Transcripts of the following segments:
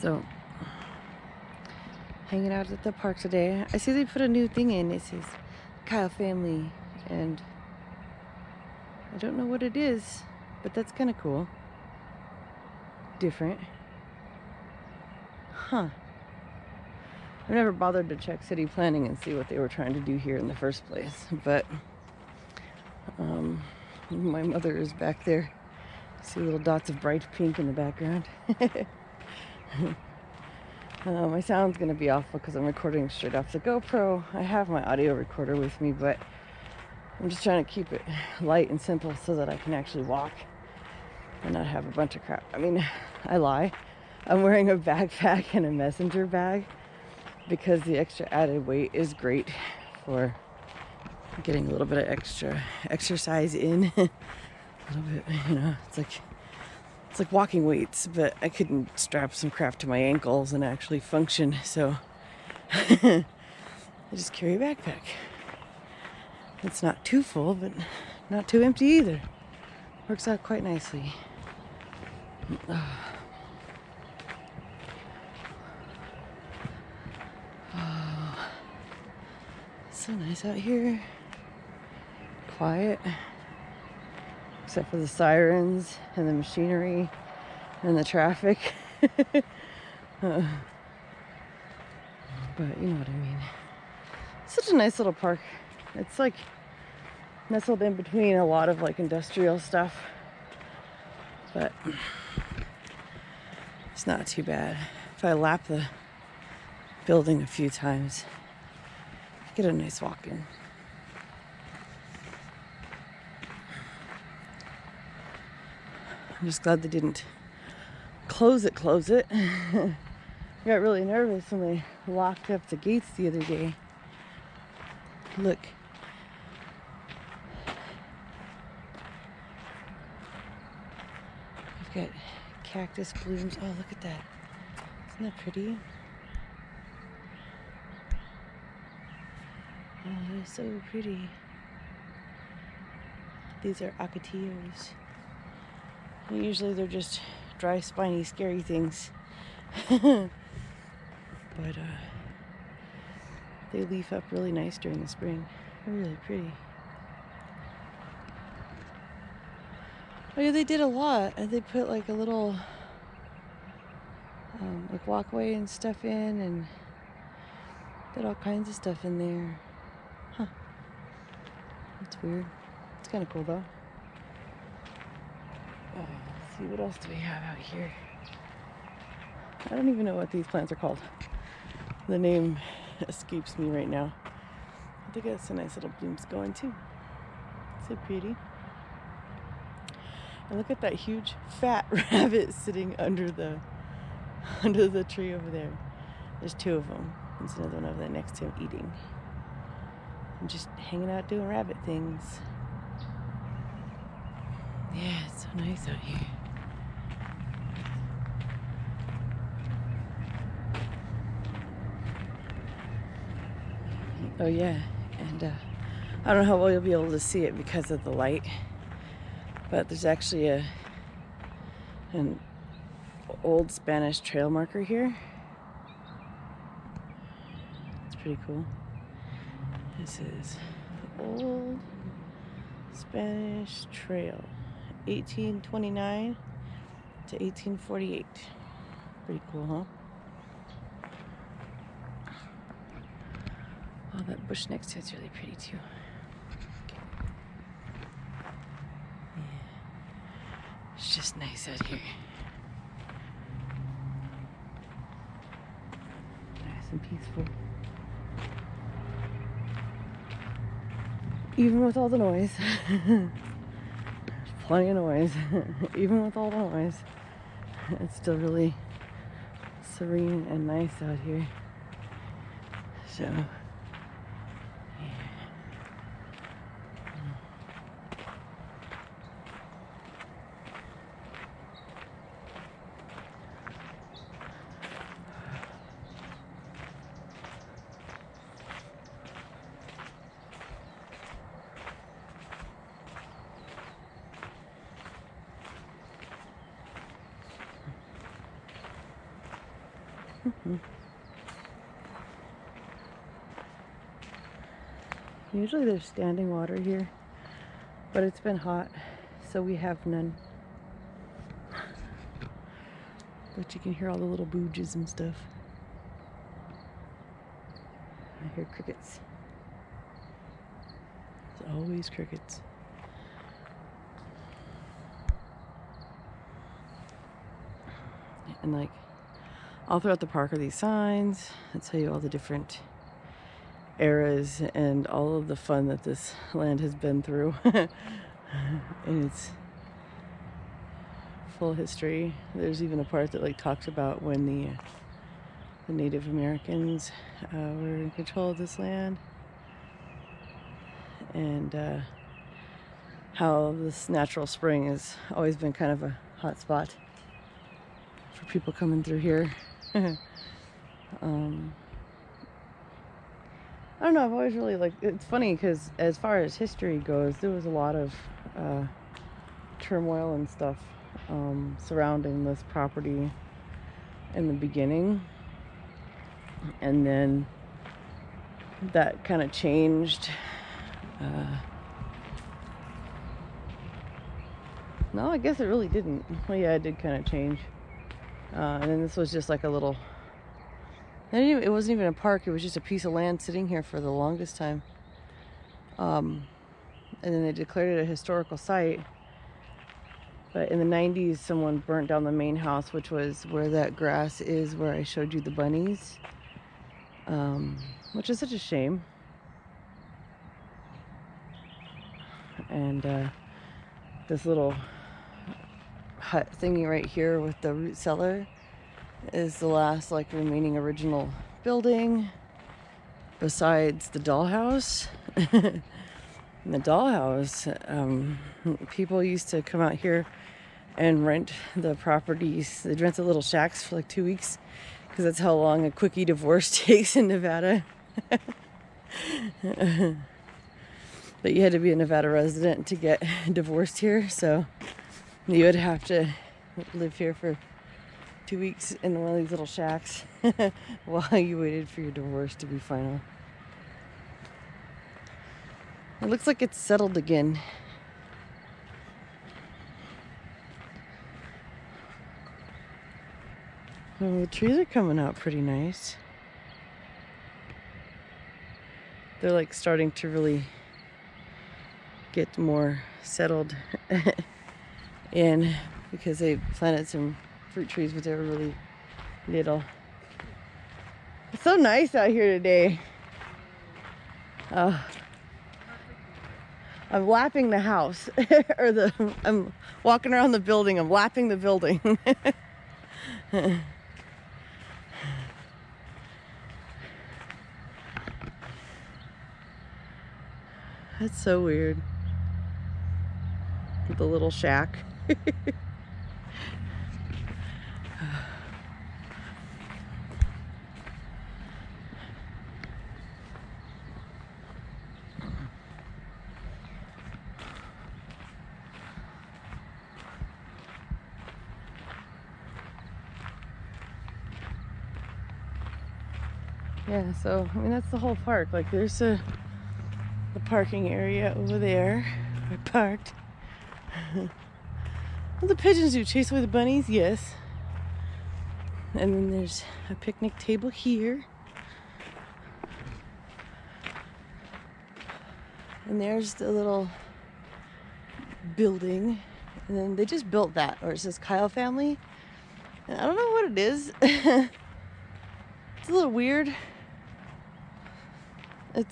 So, hanging out at the park today. I see they put a new thing in. It says Kyle family, and I don't know what it is, but that's kind of cool. Different. Huh. I've never bothered to check city planning and see what they were trying to do here in the first place, but my mother is back there. See little dots of bright pink in the background. My sound's gonna be off because I'm recording straight off the GoPro. I have my audio recorder with me, but I'm just trying to keep it light and simple so that I can actually walk and not have a bunch of crap. I mean, I lie. I'm wearing a backpack and a messenger bag because the extra added weight is great for getting a little bit of extra exercise in. A little bit, it's like walking weights, but I couldn't strap some crap to my ankles and actually function, so I just carry a backpack. It's not too full, but not too empty either. Works out quite nicely. Oh, so nice out here. Quiet. Except for the sirens and the machinery and the traffic. But you know what I mean. Such a nice little park. It's like nestled in between a lot of like industrial stuff. But it's not too bad. If I lap the building a few times, get a nice walk in. I'm just glad they didn't close it. I got really nervous when they locked up the gates the other day. Look. We've got cactus blooms. Oh, look at that. Isn't that pretty? Oh, they're so pretty. These are ocotillos. Usually they're just dry, spiny, scary things. But they leaf up really nice during the spring. They're really pretty. Oh yeah, they did a lot. They put like a little like walkway and stuff in, and did all kinds of stuff in there. Huh. That's weird. It's kind of cool though. Let's see, what else do we have out here? I don't even know what these plants are called. The name escapes me right now. I think that's some nice little blooms going too. So pretty. And look at that huge fat rabbit sitting under the tree over there. There's two of them. There's another one over there next to him eating. I'm just hanging out doing rabbit things. Yeah, it's so nice out here. Oh yeah, and I don't know how well you'll be able to see it because of the light, but there's actually an old Spanish trail marker here. It's pretty cool. This is the old Spanish trail, 1829 to 1848. Pretty cool, huh? Oh, that bush next to it's really pretty too. Yeah. It's just nice out here. Nice and peaceful. Even with all the noise. There's plenty of noise. Even with all the noise, it's still really serene and nice out here. So Usually there's standing water here, but it's been hot, so we have none. But you can hear all the little booges and stuff. I hear crickets. There's always crickets. And like all throughout the park are these signs that tell you all the different eras and all of the fun that this land has been through. And it's full history. There's even a part that like talks about when the Native Americans were in control of this land, and how this natural spring has always been kind of a hot spot for people coming through here. I don't know, I've always really it's funny because as far as history goes, there was a lot of turmoil and stuff surrounding this property in the beginning, and then that kind of changed. No, I guess it really didn't. Well, yeah, it did kind of change. And then this was just like a little, it wasn't even a park, it was just a piece of land sitting here for the longest time. And then they declared it a historical site. But in the 90s, someone burnt down the main house, which was where that grass is, where I showed you the bunnies. Which is such a shame. And this little hut thingy right here with the root cellar is the last like remaining original building besides the dollhouse. And the dollhouse, people used to come out here and rent the properties. They'd rent the little shacks for like 2 weeks because that's how long a quickie divorce takes in Nevada. But you had to be a Nevada resident to get divorced here, so you would have to live here for 2 weeks in one of these little shacks while you waited for your divorce to be final. It looks like it's settled again. Well, the trees are coming out pretty nice. They're like starting to really get more settled in because they planted some fruit trees, but they were really little. It's so nice out here today. I'm lapping the house, or I'm walking around the building. I'm lapping the building. That's so weird. The little shack. Yeah, so I mean that's the whole park. Like there's the parking area over there. I parked. Well, the pigeons do chase away the bunnies, yes. And then there's a picnic table here. And there's the little building. And then they just built that, or it says Kyle family. And I don't know what it is. It's a little weird. I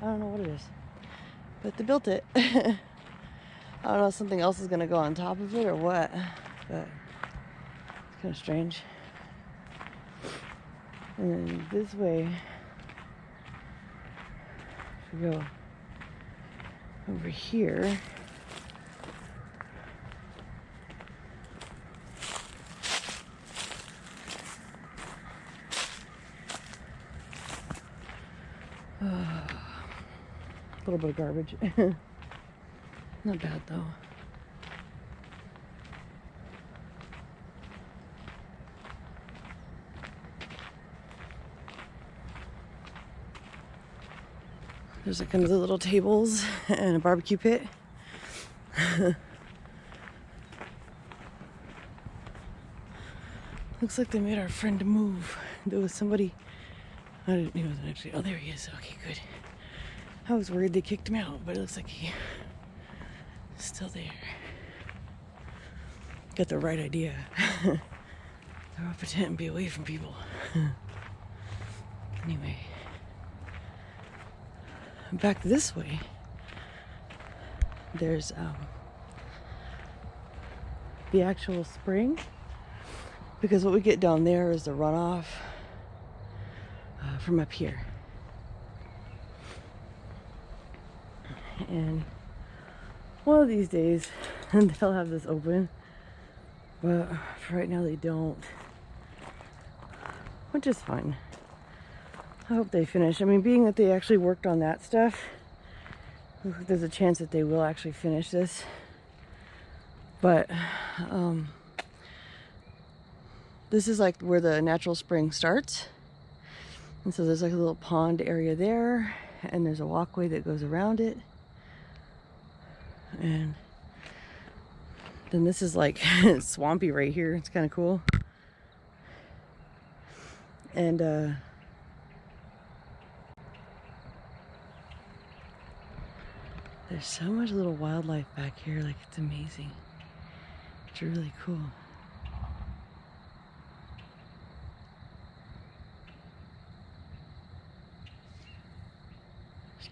don't know what it is. But they built it. I don't know if something else is going to go on top of it or what. But it's kind of strange. And then this way, if we go over here, a little bit of garbage. Not bad though. There's like another little tables and a barbecue pit. Looks like they made our friend move. There was somebody. I didn't. He wasn't actually. Oh, there he is. Okay, good. I was worried they kicked him out, but it looks like he's still there. Got the right idea. Throw up a tent and be away from people. Anyway, back this way. There's the actual spring. Because what we get down there is the runoff from up here. And one of these days, they'll have this open. But for right now, they don't. Which is fine. I hope they finish. I mean, being that they actually worked on that stuff, there's a chance that they will actually finish this. But, this is like where the natural spring starts. And so there's like a little pond area there, and there's a walkway that goes around it. And then this is like swampy right here. It's kind of cool. And there's so much little wildlife back here, like it's amazing. It's really cool.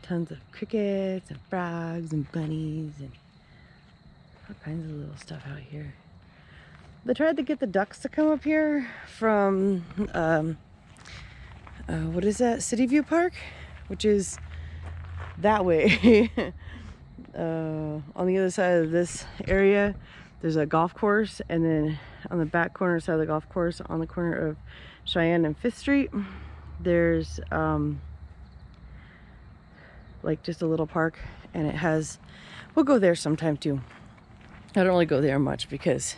Tons of crickets and frogs and bunnies and all kinds of little stuff out here. They tried to get the ducks to come up here from what is that? City View Park, which is that way. On the other side of this area, there's a golf course, and then on the back corner side of the golf course, on the corner of Cheyenne and 5th Street, there's like just a little park, and it has, we'll go there sometime too. I don't really go there much because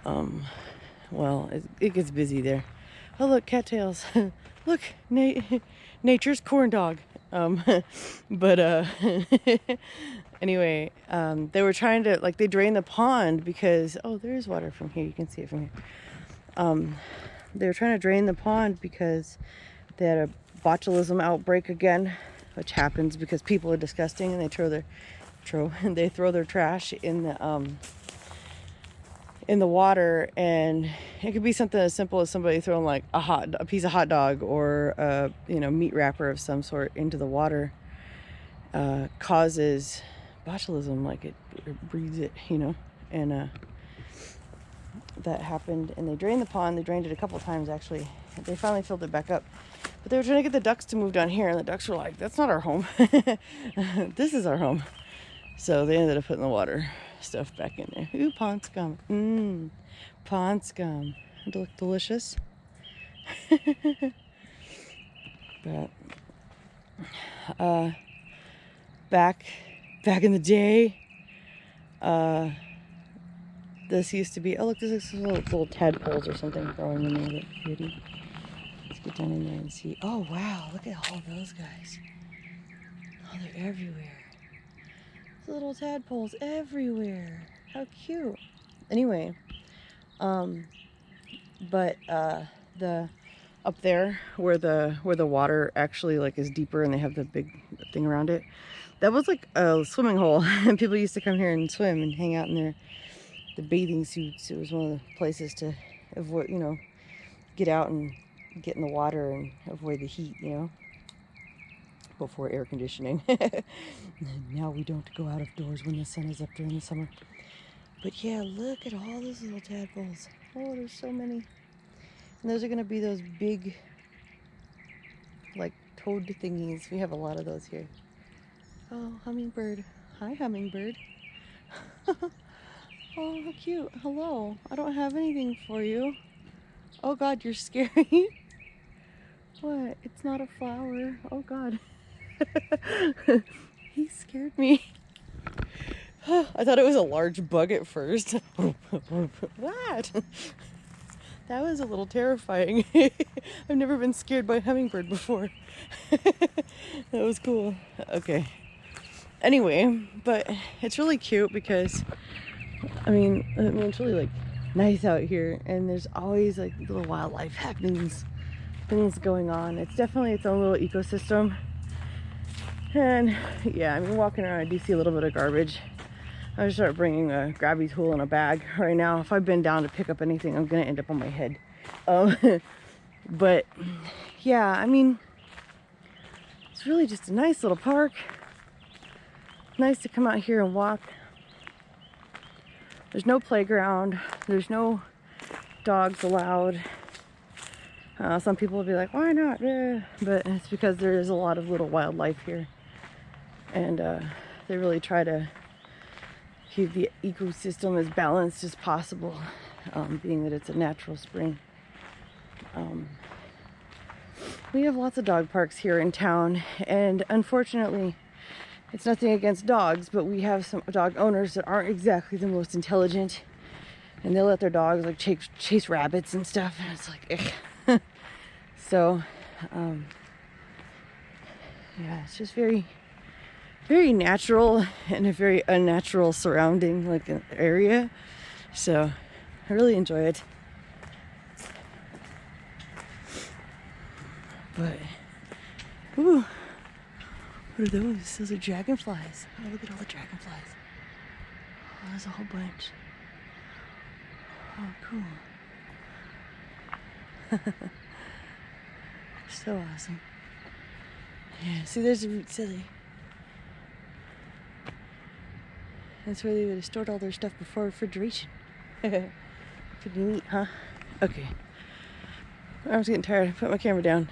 well, it gets busy there. Oh look, cattails. Look, nature's corn dog. But anyway, they were trying to, like, they drained the pond because, oh, there is water from here, you can see it from here. They were trying to drain the pond because they had a botulism outbreak again, which happens because people are disgusting and they throw their trash in the water, and it could be something as simple as somebody throwing like a piece of hot dog or a meat wrapper of some sort into the water. Causes botulism, like it breeds it, and that happened. And they drained the pond. They drained it a couple times actually. They finally filled it back up. But they were trying to get the ducks to move down here, and the ducks were like, that's not our home. This is our home. So they ended up putting the water stuff back in there. Ooh, pond scum. Pond scum. It'll look delicious. But back in the day, this used to be, oh look, there's little tadpoles or something growing in there. Look, pretty. Let's get down in there and see. Oh wow, look at all those guys. Oh, they're everywhere. Little tadpoles everywhere. How cute. Anyway, but the up there where the water actually like is deeper and they have the big thing around it, that was like a swimming hole, and people used to come here and swim and hang out in the bathing suits. It was one of the places to avoid, get out and get in the water and avoid the heat, before air conditioning. Now we don't go out of doors when the sun is up during the summer. But yeah, look at all those little tadpoles. Oh, there's so many. And those are gonna be those big, like, toad thingies. We have a lot of those here. Oh, hummingbird. Hi, hummingbird. Oh, how cute. Hello. I don't have anything for you. Oh God, you're scary. What? It's not a flower. Oh God. He scared me. I thought it was a large bug at first. What? That was a little terrifying. I've never been scared by a hummingbird before. That was cool. Okay. Anyway, but it's really cute because, I mean, it's really like nice out here, and there's always like little wildlife happenings, things going on. It's definitely its own little ecosystem. And yeah, I mean, walking around, I do see a little bit of garbage. I just start bringing a grabby tool in a bag right now. If I bend down to pick up anything, I'm gonna end up on my head. But yeah, I mean, it's really just a nice little park. Nice to come out here and walk. There's no playground. There's no dogs allowed. Some people will be like, why not? But it's because there is a lot of little wildlife here. And they really try to keep the ecosystem as balanced as possible, being that it's a natural spring. We have lots of dog parks here in town, and unfortunately, it's nothing against dogs, but we have some dog owners that aren't exactly the most intelligent, and they let their dogs like chase rabbits and stuff, and it's like, ugh. So, yeah, it's just very, very natural and a very unnatural surrounding, like an area. So I really enjoy it. But, ooh, what are those? Those are dragonflies. Oh, look at all the dragonflies. Oh, there's a whole bunch. Oh, cool. So awesome. Yeah, see, there's a root silly. That's where they would have stored all their stuff before refrigeration. Pretty neat, huh? Okay. I was getting tired. I put my camera down.